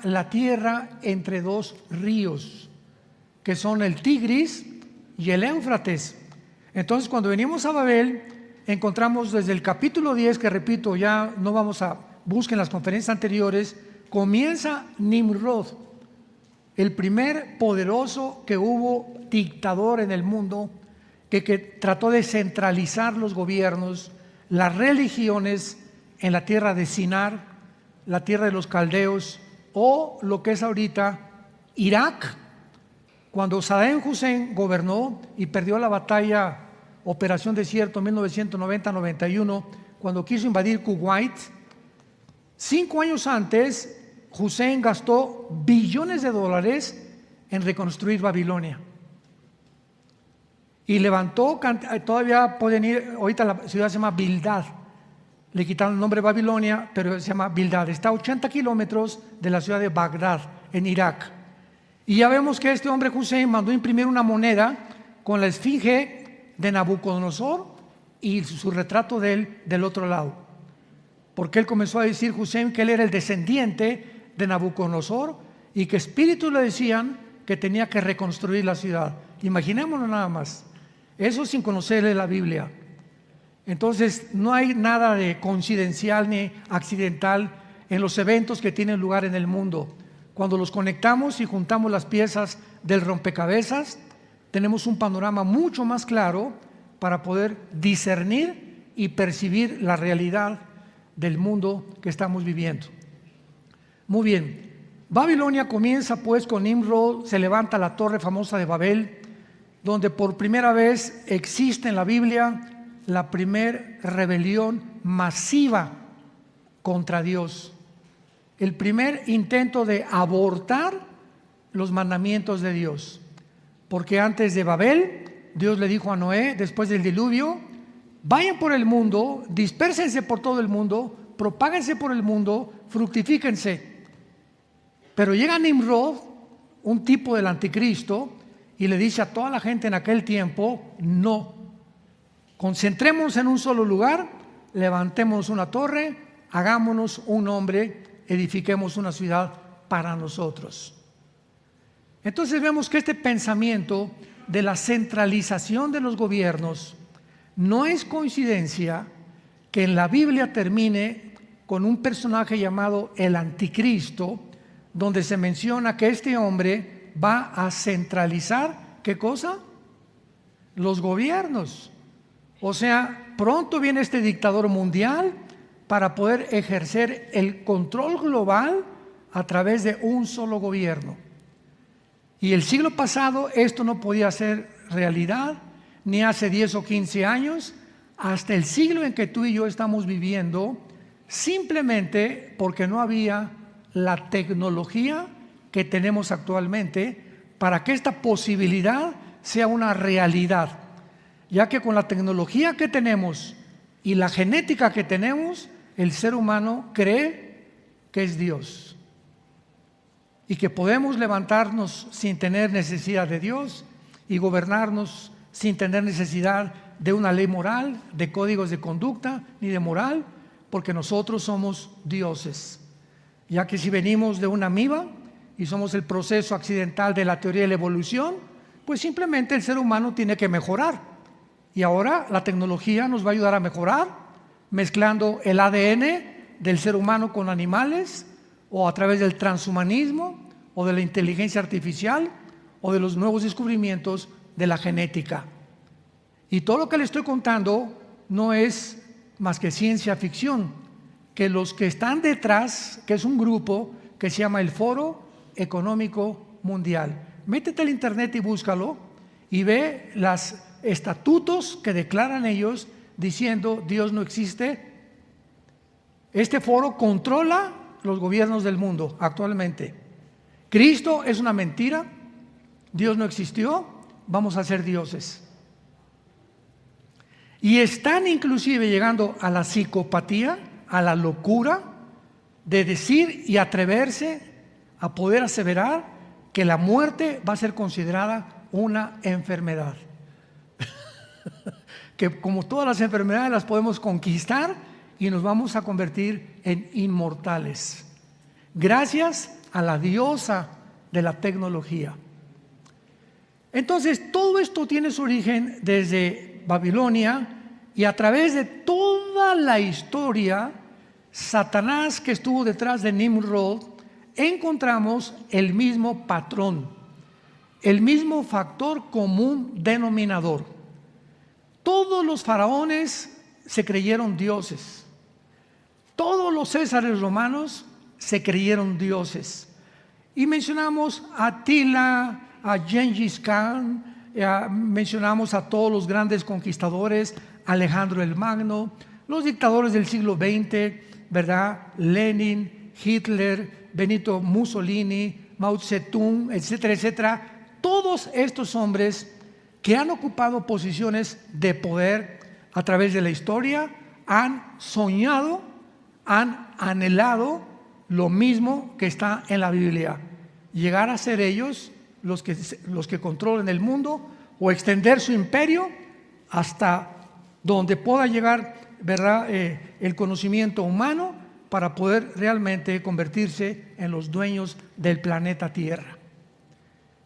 la tierra entre dos ríos, que son el Tigris y el Éufrates. Entonces, cuando venimos a Babel, encontramos desde el capítulo 10, que repito, ya no vamos a busquen las conferencias anteriores, comienza Nimrod, el primer poderoso que hubo dictador en el mundo, que trató de centralizar los gobiernos, las religiones en la tierra de Sinar, la tierra de los caldeos, o lo que es ahorita Irak. Cuando Saddam Hussein gobernó y perdió la batalla Operación Desierto en 1990-91, cuando quiso invadir Kuwait, 5 años antes Hussein gastó billones de dólares en reconstruir Babilonia y levantó, todavía pueden ir, ahorita la ciudad se llama Bildad, le quitaron el nombre Babilonia, pero se llama Bildad, está a 80 kilómetros de la ciudad de Bagdad, en Irak. Y ya vemos que este hombre Hussein mandó imprimir una moneda con la esfinge de Nabucodonosor y su retrato de él del otro lado, porque él comenzó a decir, Hussein, que él era el descendiente de Nabucodonosor y que espíritus le decían que tenía que reconstruir la ciudad. Imaginémonos nada más, eso sin conocerle la Biblia. Entonces no hay nada de coincidencial ni accidental en los eventos que tienen lugar en el mundo. Cuando los conectamos y juntamos las piezas del rompecabezas, tenemos un panorama mucho más claro para poder discernir y percibir la realidad del mundo que estamos viviendo. Muy bien, Babilonia comienza pues con Nimrod, se levanta la torre famosa de Babel, donde por primera vez existe en la Biblia la primer rebelión masiva contra Dios, el primer intento de abortar los mandamientos de Dios, porque antes de Babel Dios le dijo a Noé, después del diluvio, vayan por el mundo, dispérsense por todo el mundo, propáguense por el mundo, fructifíquense. Pero llega Nimrod, un tipo del anticristo, y le dice a toda la gente en aquel tiempo, no, concentrémonos en un solo lugar, levantemos una torre, hagámonos un hombre, edifiquemos una ciudad para nosotros. Entonces vemos que este pensamiento de la centralización de los gobiernos no es coincidencia que en la Biblia termine con un personaje llamado el anticristo, donde se menciona que este hombre va a centralizar, ¿qué cosa? Los gobiernos. O sea, pronto viene este dictador mundial para poder ejercer el control global a través de un solo gobierno. Y el siglo pasado esto no podía ser realidad, ni hace 10 o 15 años, hasta el siglo en que tú y yo estamos viviendo, simplemente porque no había la tecnología que tenemos actualmente para que esta posibilidad sea una realidad, ya que con la tecnología que tenemos y la genética que tenemos, el ser humano cree que es Dios y que podemos levantarnos sin tener necesidad de Dios y gobernarnos sin tener necesidad de una ley moral, de códigos de conducta ni de moral, porque nosotros somos dioses. Ya que si venimos de una amiba y somos el proceso accidental de la teoría de la evolución, pues simplemente el ser humano tiene que mejorar. Y ahora la tecnología nos va a ayudar a mejorar, mezclando el ADN del ser humano con animales, o a través del transhumanismo, o de la inteligencia artificial, o de los nuevos descubrimientos de la genética. Y todo lo que le estoy contando no es más que ciencia ficción, que los que están detrás, que es un grupo que se llama el Foro Económico Mundial. Métete al internet y búscalo y ve los estatutos que declaran ellos diciendo Dios no existe. Este foro controla los gobiernos del mundo actualmente. Cristo es una mentira, Dios no existió, vamos a ser dioses. Y están inclusive llegando a la psicopatía, a la locura de decir y atreverse a poder aseverar que la muerte va a ser considerada una enfermedad. Que como todas las enfermedades las podemos conquistar y nos vamos a convertir en inmortales, gracias a la diosa de la tecnología. Entonces, todo esto tiene su origen desde Babilonia, y a través de toda la historia, Satanás, que estuvo detrás de Nimrod, encontramos el mismo patrón, el mismo factor común denominador. Todos los faraones se creyeron dioses. Todos los césares romanos se creyeron dioses. Y mencionamos a Atila, a Gengis Khan, mencionamos a todos los grandes conquistadores, Alejandro el Magno, los dictadores del siglo XX, ¿verdad? Lenin, Hitler, Benito Mussolini, Mao Zedong, etcétera, etcétera. Todos estos hombres que han ocupado posiciones de poder a través de la historia han soñado, han anhelado lo mismo que está en la Biblia: llegar a ser ellos los que controlen el mundo, o extender su imperio hasta donde pueda llegar, ¿verdad?, el conocimiento humano, para poder realmente convertirse en los dueños del planeta Tierra.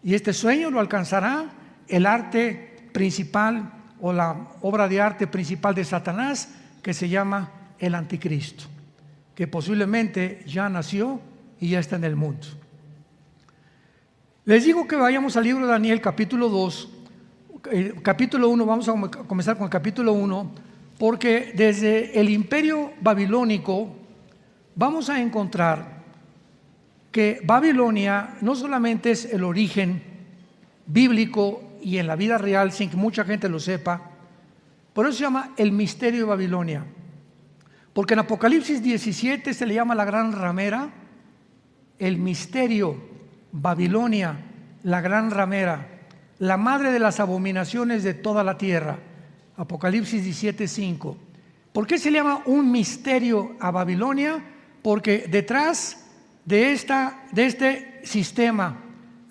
Y este sueño lo alcanzará el arte principal, o la obra de arte principal de Satanás, que se llama el Anticristo, que posiblemente ya nació y ya está en el mundo. Les digo que vayamos al libro de Daniel, capítulo 2, capítulo 1, vamos a comenzar con el capítulo 1, porque desde el imperio babilónico vamos a encontrar que Babilonia no solamente es el origen bíblico y en la vida real, sin que mucha gente lo sepa, por eso se llama el misterio de Babilonia, porque en Apocalipsis 17 se le llama la gran ramera, el misterio, Babilonia, la gran ramera, la madre de las abominaciones de toda la tierra. Apocalipsis 17:5. ¿Por qué se le llama un misterio a Babilonia? Porque detrás de este sistema,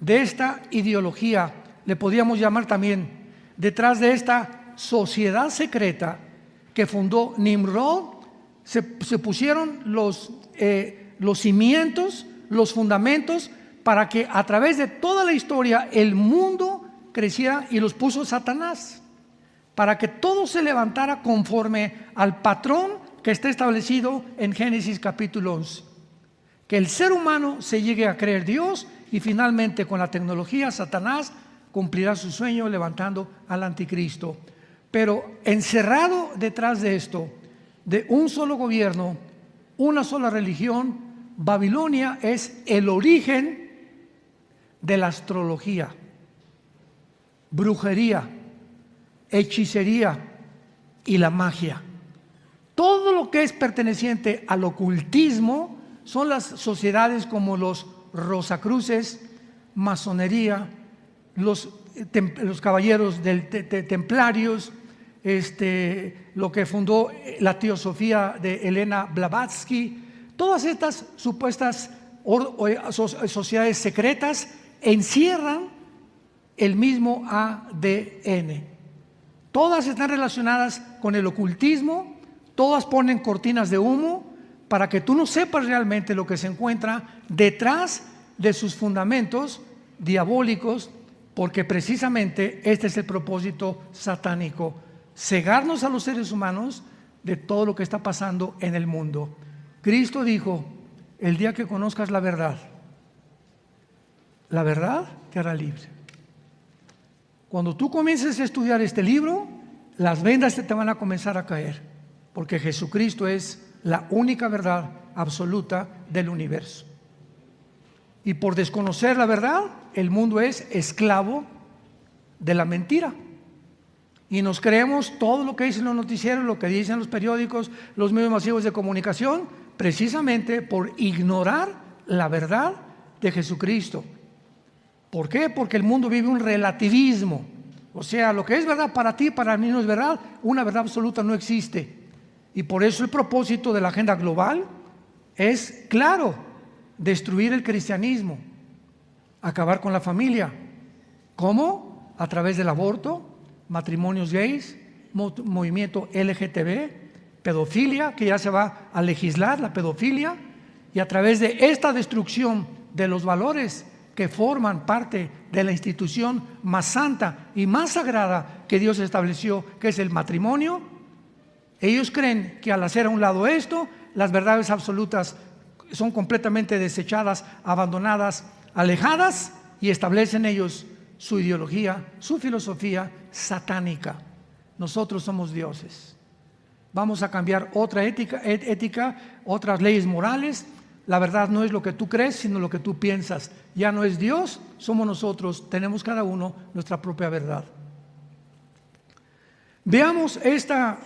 de esta ideología, le podríamos llamar también, detrás de esta sociedad secreta que fundó Nimrod, se pusieron los cimientos, los fundamentos, para que a través de toda la historia el mundo creciera, y los puso Satanás, para que todo se levantara conforme al patrón que está establecido en Génesis capítulo 11. Que el ser humano se llegue a creer Dios, y finalmente con la tecnología Satanás cumplirá su sueño levantando al Anticristo. Pero encerrado detrás de esto, de un solo gobierno, una sola religión, Babilonia es el origen de la astrología, brujería, hechicería y la magia. Todo lo que es perteneciente al ocultismo son las sociedades como los Rosacruces, masonería, los caballeros templarios, lo que fundó la teosofía de Elena Blavatsky. Todas estas supuestas sociedades secretas encierran el mismo ADN. Todas están relacionadas con el ocultismo, todas ponen cortinas de humo para que tú no sepas realmente lo que se encuentra detrás de sus fundamentos diabólicos, porque precisamente este es el propósito satánico: cegarnos a los seres humanos de todo lo que está pasando en el mundo. Cristo dijo: el día que conozcas la verdad te hará libre. Cuando tú comiences a estudiar este libro, las vendas te van a comenzar a caer, porque Jesucristo es la única verdad absoluta del universo. Y por desconocer la verdad, el mundo es esclavo de la mentira. Y nos creemos todo lo que dicen los noticieros, lo que dicen los periódicos, los medios masivos de comunicación, precisamente por ignorar la verdad de Jesucristo. ¿Por qué? Porque el mundo vive un relativismo. O sea, lo que es verdad para ti, para mí no es verdad. Una verdad absoluta no existe. Y por eso el propósito de la agenda global es claro: destruir el cristianismo, acabar con la familia. ¿Cómo? A través del aborto, matrimonios gays, movimiento LGTB, pedofilia, que ya se va a legislar la pedofilia, y a través de esta destrucción de los valores que forman parte de la institución más santa y más sagrada que Dios estableció, que es el matrimonio. Ellos creen que al hacer a un lado esto, las verdades absolutas son completamente desechadas, abandonadas, alejadas, y establecen ellos su ideología, su filosofía satánica. Nosotros somos dioses. Vamos a cambiar otra ética, otras leyes morales. La verdad no es lo que tú crees, sino lo que tú piensas. Ya no es Dios, somos nosotros. Tenemos cada uno nuestra propia verdad. Veamos esta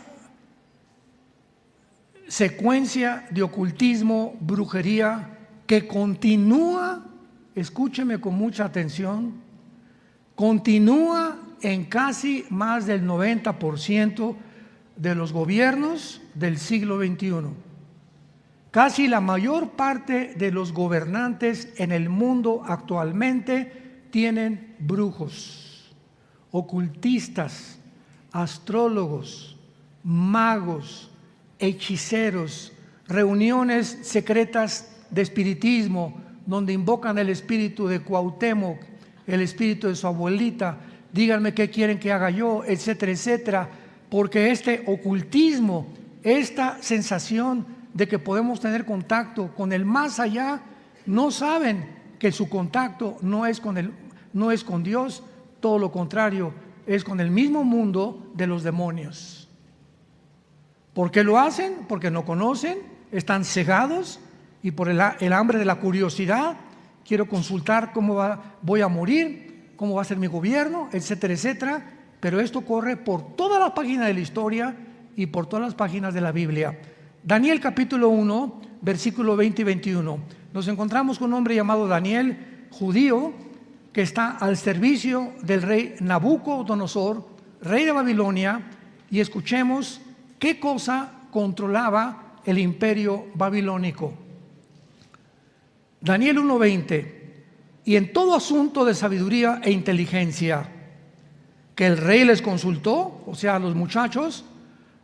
secuencia de ocultismo, brujería, que continúa, escúcheme con mucha atención, continúa en casi más del 90% de los gobiernos del siglo XXI. Casi la mayor parte de los gobernantes en el mundo actualmente tienen brujos, ocultistas, astrólogos, magos, hechiceros, reuniones secretas de espiritismo donde invocan el espíritu de Cuauhtémoc, el espíritu de su abuelita, díganme qué quieren que haga yo, etcétera, etcétera, porque este ocultismo, esta sensación de que podemos tener contacto con el más allá, no saben que su contacto no es con Dios, todo lo contrario, es con el mismo mundo de los demonios. ¿Por qué lo hacen? Porque no conocen, están cegados y por el hambre de la curiosidad. Quiero consultar voy a morir, cómo va a ser mi gobierno, etcétera, etcétera. Pero esto corre por toda la página de la historia y por todas las páginas de la Biblia. Daniel capítulo 1, versículo 20 y 21. Nos encontramos con un hombre llamado Daniel, judío, que está al servicio del rey Nabucodonosor, rey de Babilonia, y escuchemos qué cosa controlaba el imperio babilónico. Daniel 1:20. Y en todo asunto de sabiduría e inteligencia que el rey les consultó, o sea, a los muchachos,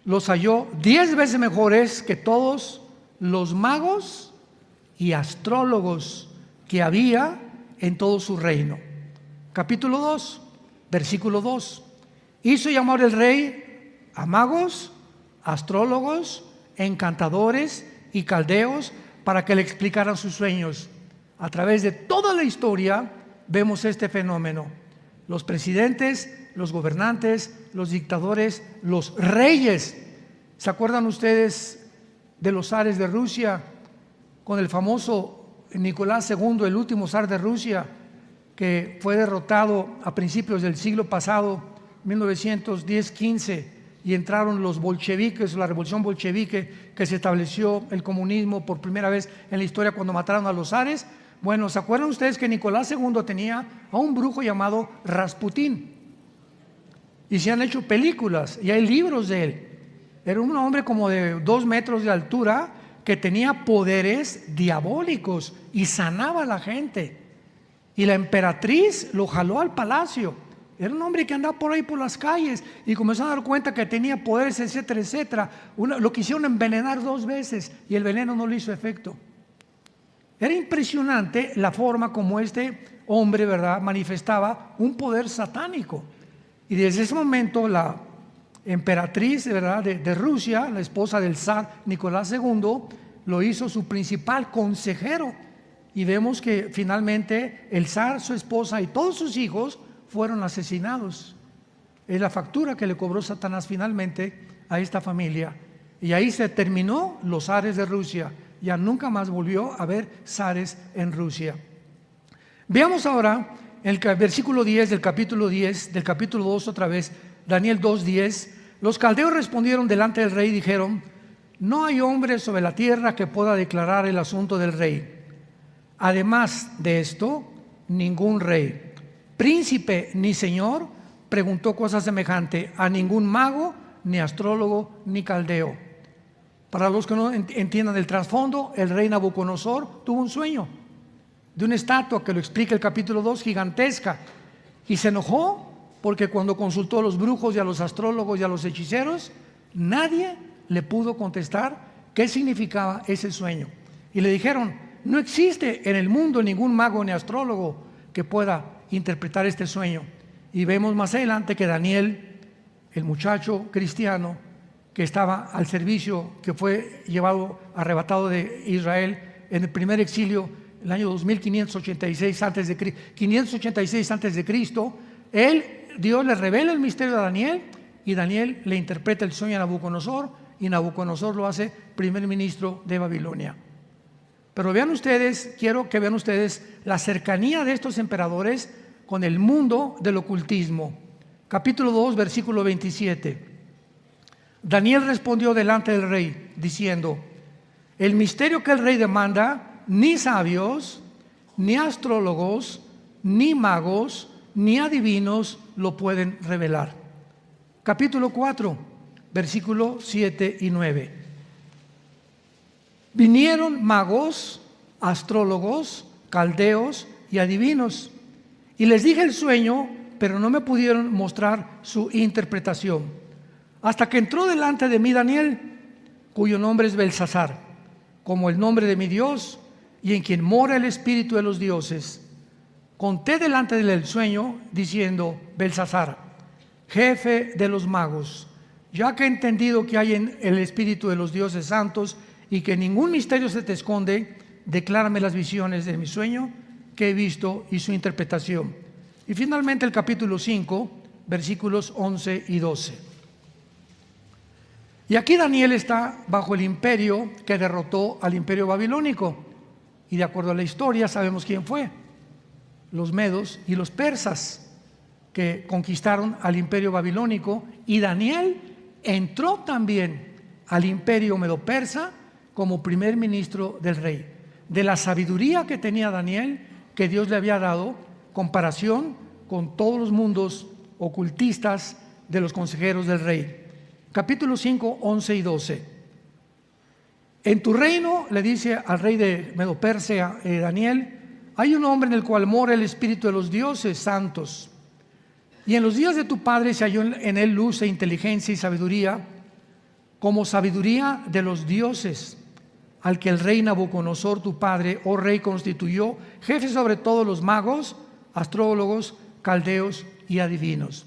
los halló 10 veces mejores que todos los magos y astrólogos que había en todo su reino. Capítulo 2, versículo 2. Hizo llamar el rey a magos, astrólogos, encantadores y caldeos para que le explicaran sus sueños. A través de toda la historia vemos este fenómeno. Los presidentes, los gobernantes, los dictadores, los reyes. ¿Se acuerdan ustedes de los zares de Rusia? Con el famoso Nicolás II, el último zar de Rusia, que fue derrotado a principios del siglo pasado, 1910-15, y entraron los bolcheviques, la revolución bolchevique, que se estableció el comunismo por primera vez en la historia cuando mataron a los zares. Bueno, ¿se acuerdan ustedes que Nicolás II tenía a un brujo llamado Rasputín? Y se han hecho películas y hay libros de él. Era un hombre como de 2 metros de altura que tenía poderes diabólicos y sanaba a la gente. Y la emperatriz lo jaló al palacio. Era un hombre que andaba por ahí por las calles y comenzó a dar cuenta que tenía poderes, etcétera, etcétera. Lo quisieron envenenar 2 veces y el veneno no le hizo efecto. Era impresionante la forma como este hombre, ¿verdad?, manifestaba un poder satánico. Y desde ese momento la emperatriz, ¿verdad?, de Rusia, la esposa del zar Nicolás II, lo hizo su principal consejero. Y vemos que finalmente el zar, su esposa y todos sus hijos fueron asesinados. Es la factura que le cobró Satanás finalmente a esta familia. Y ahí se terminó los zares de Rusia. Ya nunca más volvió a haber zares en Rusia. Veamos ahora el versículo 10 del capítulo 10, del capítulo 2 otra vez, Daniel 2:10. Los caldeos respondieron delante del rey y dijeron: no hay hombre sobre la tierra que pueda declarar el asunto del rey. Además de esto, ningún rey, príncipe ni señor preguntó cosa semejante a ningún mago, ni astrólogo, ni caldeo. Para los que no entiendan el trasfondo, el rey Nabucodonosor tuvo un sueño de una estatua que lo explica el capítulo 2, gigantesca, y se enojó porque cuando consultó a los brujos y a los astrólogos y a los hechiceros, nadie le pudo contestar qué significaba ese sueño. Y le dijeron: No existe en el mundo ningún mago ni astrólogo que pueda interpretar este sueño. Y vemos más adelante que Daniel, el muchacho cristiano que estaba al servicio, que fue arrebatado de Israel en el primer exilio, el año 2586 antes de Cristo, Dios le revela el misterio a Daniel y Daniel le interpreta el sueño a Nabucodonosor y Nabucodonosor lo hace primer ministro de Babilonia. Pero quiero que vean ustedes la cercanía de estos emperadores con el mundo del ocultismo. Capítulo 2, versículo 27. Daniel respondió delante del rey diciendo: el misterio que el rey demanda, ni sabios, ni astrólogos, ni magos, ni adivinos lo pueden revelar. Capítulo 4, versículo 7 y 9. Vinieron magos, astrólogos, caldeos y adivinos, y les dije el sueño, pero no me pudieron mostrar su interpretación, hasta que entró delante de mí Daniel, cuyo nombre es Belsasar, como el nombre de mi Dios, y en quien mora el espíritu de los dioses. Conté delante de él el sueño, diciendo: Belsasar, jefe de los magos, ya que he entendido que hay en el espíritu de los dioses santos y que ningún misterio se te esconde, declárame las visiones de mi sueño que he visto y su interpretación. Y finalmente el capítulo 5, versículos 11 y 12. Y aquí Daniel está bajo el imperio que derrotó al imperio babilónico. Y de acuerdo a la historia sabemos quién fue: los medos y los persas, que conquistaron al imperio babilónico. Y Daniel entró también al imperio medo-persa como primer ministro del rey. De la sabiduría que tenía Daniel, que Dios le había dado, comparación con todos los mundos ocultistas de los consejeros del rey. Capítulo 5, 11 y 12. En tu reino, le dice al rey de Medo-Persia, Daniel, hay un hombre en el cual mora el espíritu de los dioses santos. Y en los días de tu padre se halló en él luz e inteligencia y sabiduría, como sabiduría de los dioses, al que el rey Nabucodonosor, tu padre, oh rey, constituyó jefe sobre todos los magos, astrólogos, caldeos y adivinos.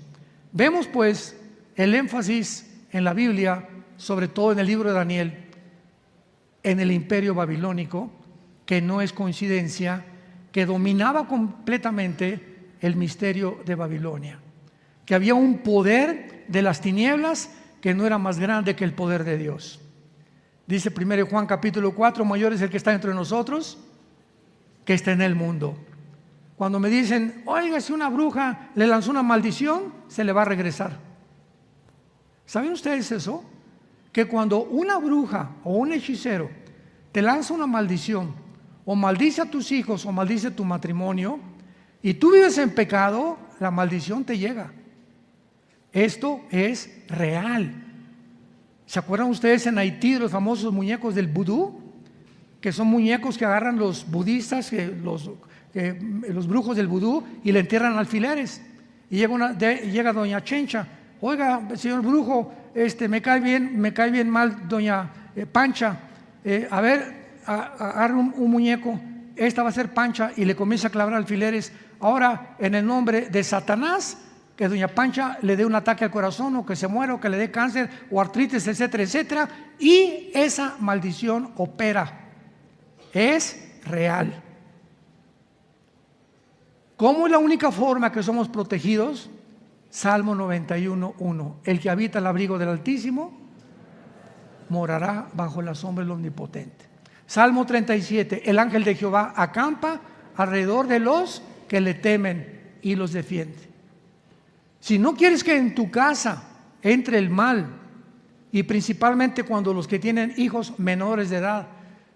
Vemos pues el énfasis en la Biblia, sobre todo en el libro de Daniel, en el imperio babilónico, que no es coincidencia, que dominaba completamente el misterio de Babilonia, que había un poder de las tinieblas que no era más grande que el poder de Dios. Dice 1 Juan capítulo 4, mayor es el que está entre nosotros que está en el mundo. Cuando me dicen, oiga, si una bruja le lanzó una maldición, se le va a regresar. ¿Saben ustedes eso? Que cuando una bruja o un hechicero te lanza una maldición, o maldice a tus hijos, o maldice tu matrimonio, y tú vives en pecado, la maldición te llega. Esto es real. ¿Se acuerdan ustedes en Haití de los famosos muñecos del vudú? Que son muñecos que agarran los budistas, los brujos del vudú, y le entierran alfileres. Y llega doña Chencha: oiga, señor brujo, me cae bien mal doña Pancha, a ver, agarra un muñeco, esta va a ser Pancha, y le comienza a clavar alfileres. Ahora, en el nombre de Satanás, que doña Pancha le dé un ataque al corazón, o que se muera, o que le dé cáncer o artritis, etcétera, etcétera. Y esa maldición opera, es real. ¿Cómo es la única forma que somos protegidos? Salmo 91:1. El que habita el abrigo del Altísimo morará bajo la sombra del Omnipotente. Salmo 37. El ángel de Jehová acampa alrededor de los que le temen y los defiende. Si no quieres que en tu casa entre el mal, y principalmente cuando los que tienen hijos menores de edad,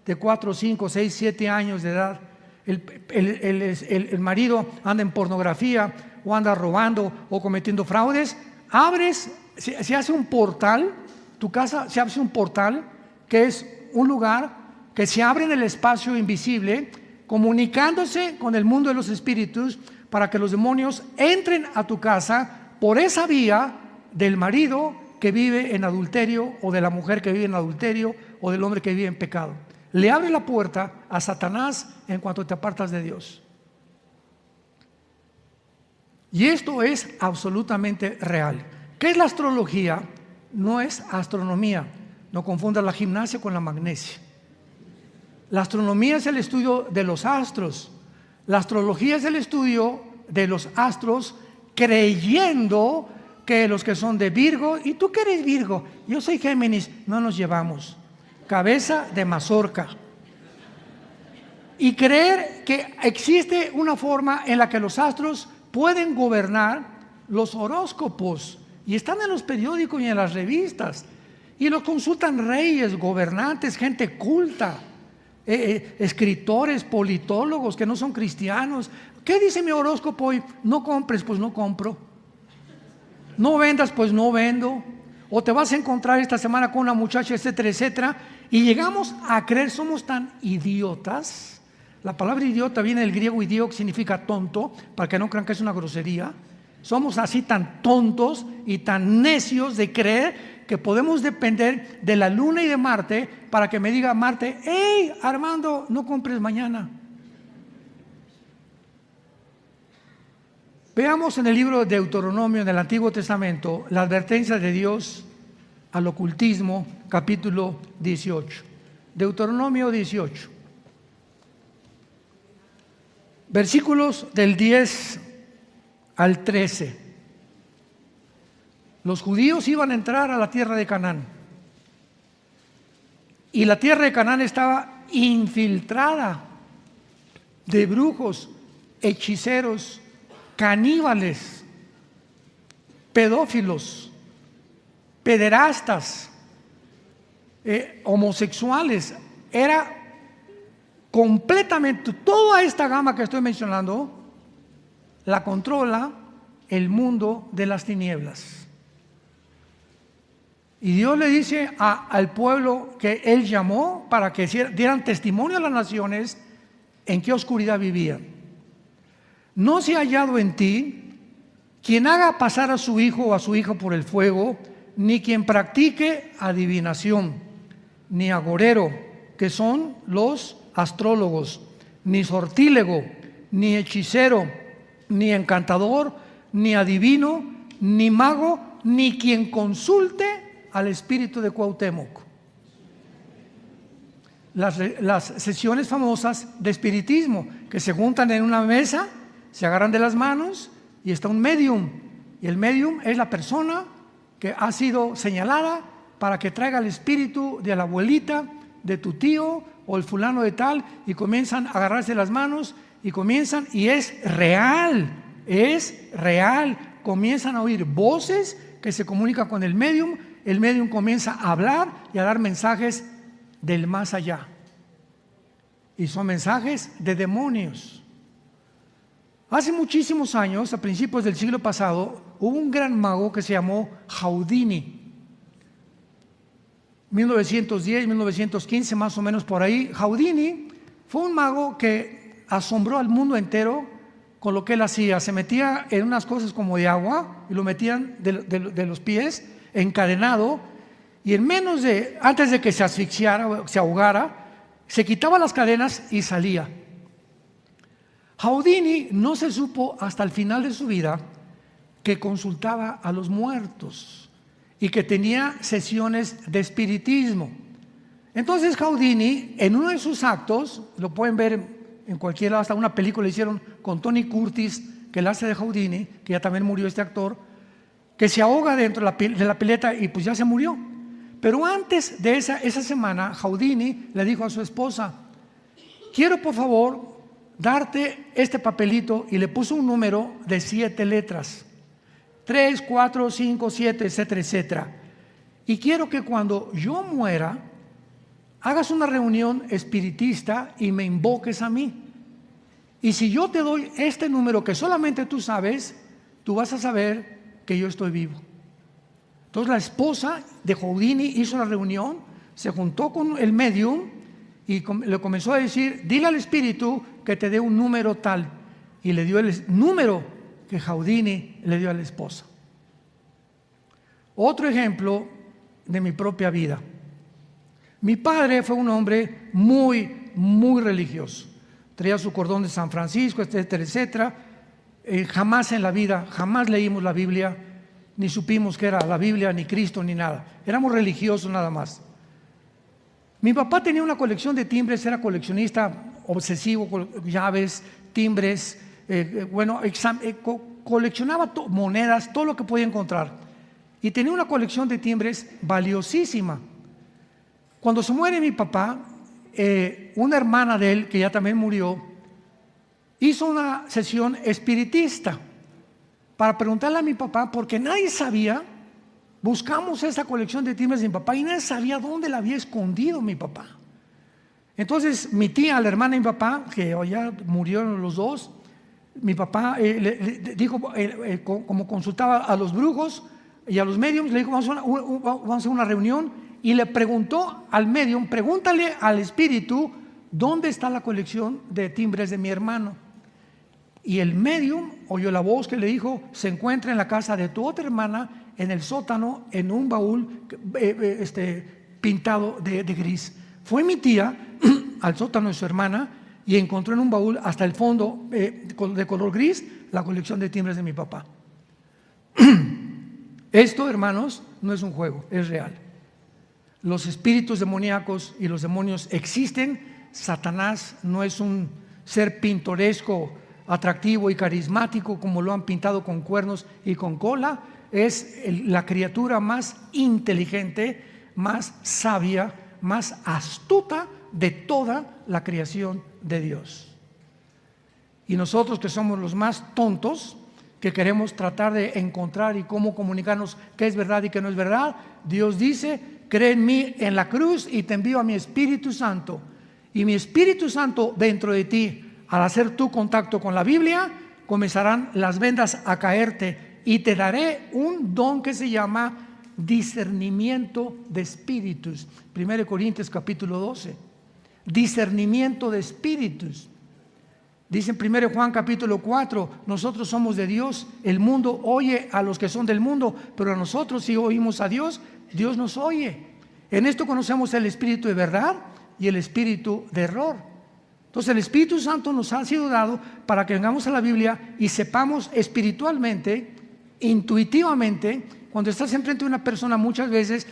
de 4, 5, 6, 7 años de edad, el marido anda en pornografía, o anda robando, o cometiendo fraudes, se hace un portal, tu casa se hace un portal, que es un lugar que se abre en el espacio invisible, comunicándose con el mundo de los espíritus, para que los demonios entren a tu casa por esa vía del marido que vive en adulterio, o de la mujer que vive en adulterio, o del hombre que vive en pecado. le abres la puerta a Satanás en cuanto te apartas de Dios. Y esto es absolutamente real. ¿Qué es la astrología? No es astronomía. No confundas la gimnasia con la magnesia. La astronomía es el estudio de los astros. La astrología es el estudio de los astros, creyendo que los que son de Virgo, y tú que eres Virgo, yo soy Géminis, no nos llevamos. Cabeza de mazorca. Y creer que existe una forma en la que los astros pueden gobernar los horóscopos, y están en los periódicos y en las revistas, y los consultan reyes, gobernantes, gente culta, escritores, politólogos que no son cristianos. ¿Qué dice mi horóscopo hoy? No compres, pues no compro. No vendas, pues no vendo. O te vas a encontrar esta semana con una muchacha, etcétera, etcétera. Y llegamos a creer, somos tan idiotas. La palabra idiota viene del griego idio, que significa tonto, para que no crean que es una grosería. Somos así tan tontos y tan necios de creer que podemos depender de la luna y de Marte para que me diga Marte: hey, Armando, no compres mañana. Veamos en el libro de Deuteronomio, en el Antiguo Testamento, la advertencia de Dios al ocultismo, capítulo 18. Deuteronomio 18. Versículos del 10 al 13. Los judíos iban a entrar a la tierra de Canaán. Y la tierra de Canaán estaba infiltrada de brujos, hechiceros, caníbales, pedófilos, pederastas, homosexuales. Era completamente, toda esta gama que estoy mencionando la controla el mundo de las tinieblas. Y Dios le dice al pueblo que Él llamó para que dieran testimonio a las naciones en qué oscuridad vivían. No se ha hallado en ti quien haga pasar a su hijo o a su hija por el fuego, ni quien practique adivinación, ni agorero, que son los astrólogos, ni sortílego, ni hechicero, ni encantador, ni adivino, ni mago, ni quien consulte al espíritu de Cuauhtémoc. Las sesiones famosas de espiritismo, que se juntan en una mesa, se agarran de las manos y está un medium, y el medium es la persona que ha sido señalada para que traiga el espíritu de la abuelita, de tu tío o el fulano de tal, y comienzan a agarrarse las manos y comienzan, y es real, comienzan a oír voces que se comunican con el medium comienza a hablar y a dar mensajes del más allá, y son mensajes de demonios. Hace muchísimos años, a principios del siglo pasado, hubo un gran mago que se llamó Houdini. 1910, 1915, más o menos por ahí. Houdini fue un mago que asombró al mundo entero con lo que él hacía. Se metía en unas cosas como de agua y lo metían de los pies, encadenado, y antes de que se asfixiara o se ahogara, se quitaba las cadenas y salía. Houdini no se supo hasta el final de su vida que consultaba a los muertos y que tenía sesiones de espiritismo. Entonces Houdini, en uno de sus actos, lo pueden ver en cualquier lado, hasta una película hicieron con Tony Curtis, que él hace de Houdini, que ya también murió este actor, que se ahoga dentro de la pileta y pues ya se murió. Pero antes de esa semana, Houdini le dijo a su esposa: quiero por favor darte este papelito, y le puso un número de 7 letras, 3, 4, 5, 7, etcétera, etcétera. Y quiero que cuando yo muera, hagas una reunión espiritista y me invoques a mí. Y si yo te doy este número que solamente tú sabes, tú vas a saber que yo estoy vivo. Entonces la esposa de Houdini hizo la reunión, se juntó con el medium y le comenzó a decir: dile al espíritu que te dé un número tal, y le dio el número que Houdini le dio a la esposa. Otro ejemplo de mi propia vida. Mi padre fue un hombre muy, muy religioso. Traía su cordón de San Francisco, etcétera, etcétera. Jamás en la vida, jamás leímos la Biblia, ni supimos que era la Biblia, ni Cristo, ni nada. Éramos religiosos nada más. Mi papá tenía una colección de timbres, era coleccionista obsesivo, con llaves, timbres, coleccionaba monedas, todo lo que podía encontrar. Y tenía una colección de timbres valiosísima. Cuando se muere mi papá, una hermana de él, que ya también murió, hizo una sesión espiritista para preguntarle a mi papá, porque nadie sabía. Buscamos esa colección de timbres de mi papá y nadie sabía dónde la había escondido mi papá. Entonces mi tía, la hermana de mi papá, que ya murieron los dos, mi papá le dijo, como consultaba a los brujos y a los médiums, le dijo, vamos a hacer una reunión, y le preguntó al médium, pregúntale al espíritu dónde está la colección de timbres de mi hermano. Y el médium oyó la voz que le dijo, se encuentra en la casa de tu otra hermana, en el sótano, en un baúl pintado de gris. Fue mi tía al sótano de su hermana y encontró en un baúl hasta el fondo de color gris la colección de timbres de mi papá. Esto, hermanos, no es un juego, es real. Los espíritus demoníacos y los demonios existen. Satanás no es un ser pintoresco, atractivo y carismático como lo han pintado con cuernos y con cola. Es la criatura más inteligente, más sabia, más astuta de toda la creación de Dios. Y nosotros, que somos los más tontos, que queremos tratar de encontrar y cómo comunicarnos qué es verdad y qué no es verdad, Dios dice: cree en mí en la cruz y te envío a mi Espíritu Santo. Y mi Espíritu Santo dentro de ti, al hacer tu contacto con la Biblia, comenzarán las vendas a caerte y te daré un don que se llama discernimiento de espíritus. 1 Corintios capítulo 12. Discernimiento de espíritus. Dice en 1 Juan capítulo 4, nosotros somos de Dios, el mundo oye a los que son del mundo, pero a nosotros, si oímos a Dios, Dios nos oye. En esto conocemos el espíritu de verdad y el espíritu de error. Entonces el Espíritu Santo nos ha sido dado para que vengamos a la Biblia y sepamos espiritualmente, intuitivamente. Cuando estás enfrente de una persona, muchas veces,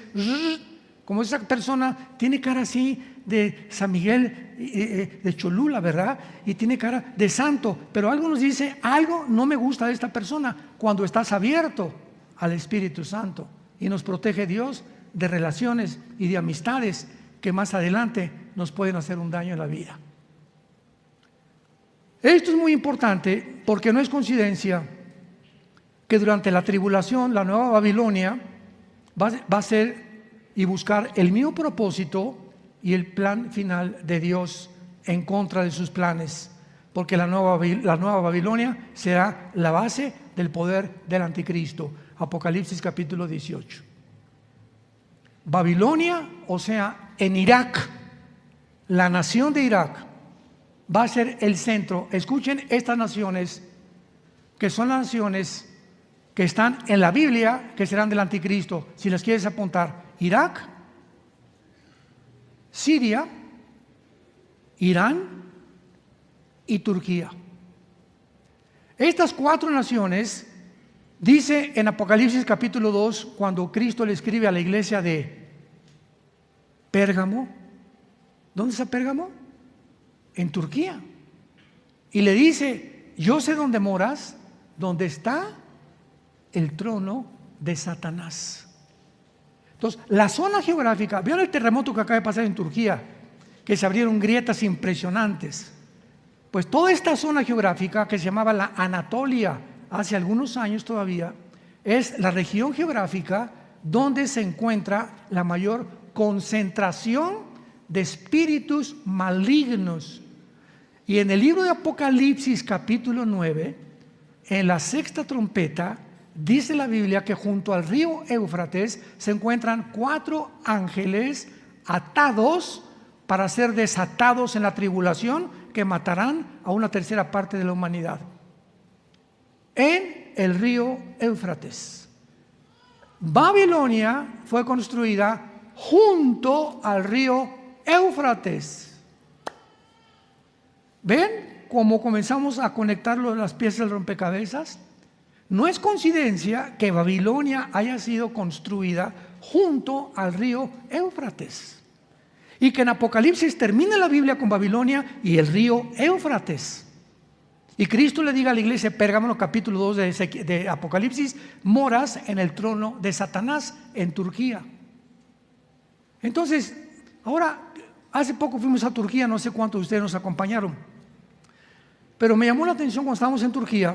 como esa persona tiene cara así de San Miguel de Cholula, ¿verdad? Y tiene cara de santo, pero algo nos dice, algo no me gusta de esta persona. Cuando estás abierto al Espíritu Santo, y nos protege Dios de relaciones y de amistades que más adelante nos pueden hacer un daño en la vida. Esto es muy importante porque no es coincidencia que durante la tribulación la nueva Babilonia va a ser y buscar el mismo propósito y el plan final de Dios en contra de sus planes, porque la nueva Babilonia será la base del poder del anticristo. Apocalipsis capítulo 18. Babilonia, o sea, en Irak, la nación de Irak va a ser el centro. Escuchen estas naciones, que son las naciones que están en la Biblia, que serán del anticristo. Si las quieres apuntar: Irak, Siria, Irán y Turquía. Estas cuatro naciones, dice en Apocalipsis capítulo 2, cuando Cristo le escribe a la iglesia de Pérgamo. ¿Dónde está Pérgamo? En Turquía. Y le dice: yo sé dónde moras, donde está el trono de Satanás. Entonces, la zona geográfica, ¿vieron el terremoto que acaba de pasar en Turquía? Que se abrieron grietas impresionantes. Pues toda esta zona geográfica, que se llamaba la Anatolia hace algunos años todavía, es la región geográfica donde se encuentra la mayor concentración de espíritus malignos. Y en el libro de Apocalipsis capítulo 9, en la sexta trompeta, dice la Biblia que junto al río Éufrates se encuentran 4 ángeles atados para ser desatados en la tribulación, que matarán a una tercera parte de la humanidad. En el río Éufrates. Babilonia fue construida junto al río Éufrates. ¿Ven cómo comenzamos a conectar las piezas del rompecabezas? No es coincidencia que Babilonia haya sido construida junto al río Éufrates y que en Apocalipsis termine la Biblia con Babilonia y el río Éufrates. Y Cristo le diga a la iglesia de Pérgamo, capítulo 2 de Apocalipsis: moras en el trono de Satanás en Turquía. Entonces, ahora, hace poco fuimos a Turquía, no sé cuántos de ustedes nos acompañaron, pero me llamó la atención cuando estábamos en Turquía,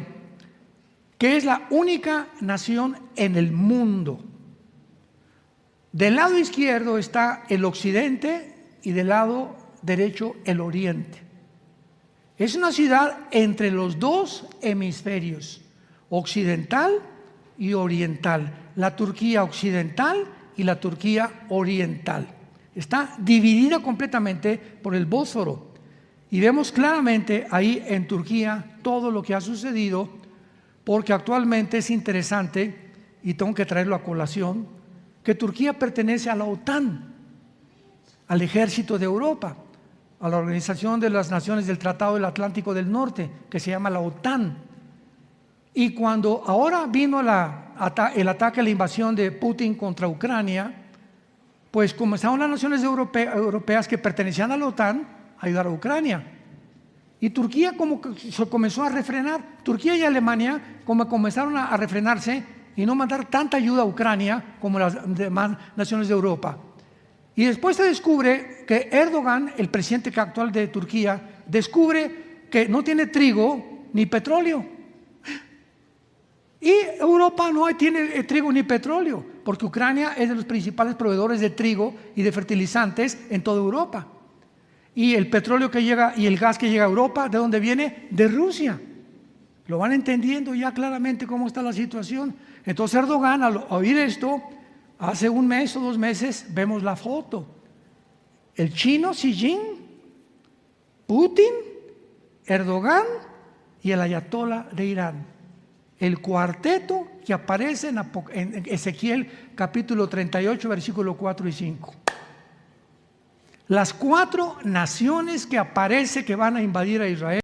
que es la única nación en el mundo. Del lado izquierdo está el occidente y del lado derecho el oriente. Es una ciudad entre los dos hemisferios, occidental y oriental, la Turquía occidental y la Turquía oriental. Está dividida completamente por el Bósforo y vemos claramente ahí en Turquía todo lo que ha sucedido, porque actualmente es interesante, y tengo que traerlo a colación, que Turquía pertenece a la OTAN, al ejército de Europa, a la Organización de las Naciones del Tratado del Atlántico del Norte, que se llama la OTAN. Y cuando ahora vino el ataque, la invasión de Putin contra Ucrania, pues comenzaron las naciones europeas que pertenecían a la OTAN a ayudar a Ucrania. Y Turquía como que se comenzó a refrenar. Turquía y Alemania como comenzaron a refrenarse y no mandar tanta ayuda a Ucrania como las demás naciones de Europa. Y después se descubre que Erdogan, el presidente actual de Turquía, descubre que no tiene trigo ni petróleo. Y Europa no tiene trigo ni petróleo, porque Ucrania es de los principales proveedores de trigo y de fertilizantes en toda Europa. Y el petróleo que llega y el gas que llega a Europa, ¿de dónde viene? De Rusia. Lo van entendiendo ya claramente cómo está la situación. Entonces Erdogan, al oír esto, hace un mes o 2 meses, vemos la foto. El chino Xi Jinping, Putin, Erdogan y el ayatolá de Irán. El cuarteto que aparece en Ezequiel capítulo 38, versículo 4 y 5. Las 4 naciones que aparece que van a invadir a Israel.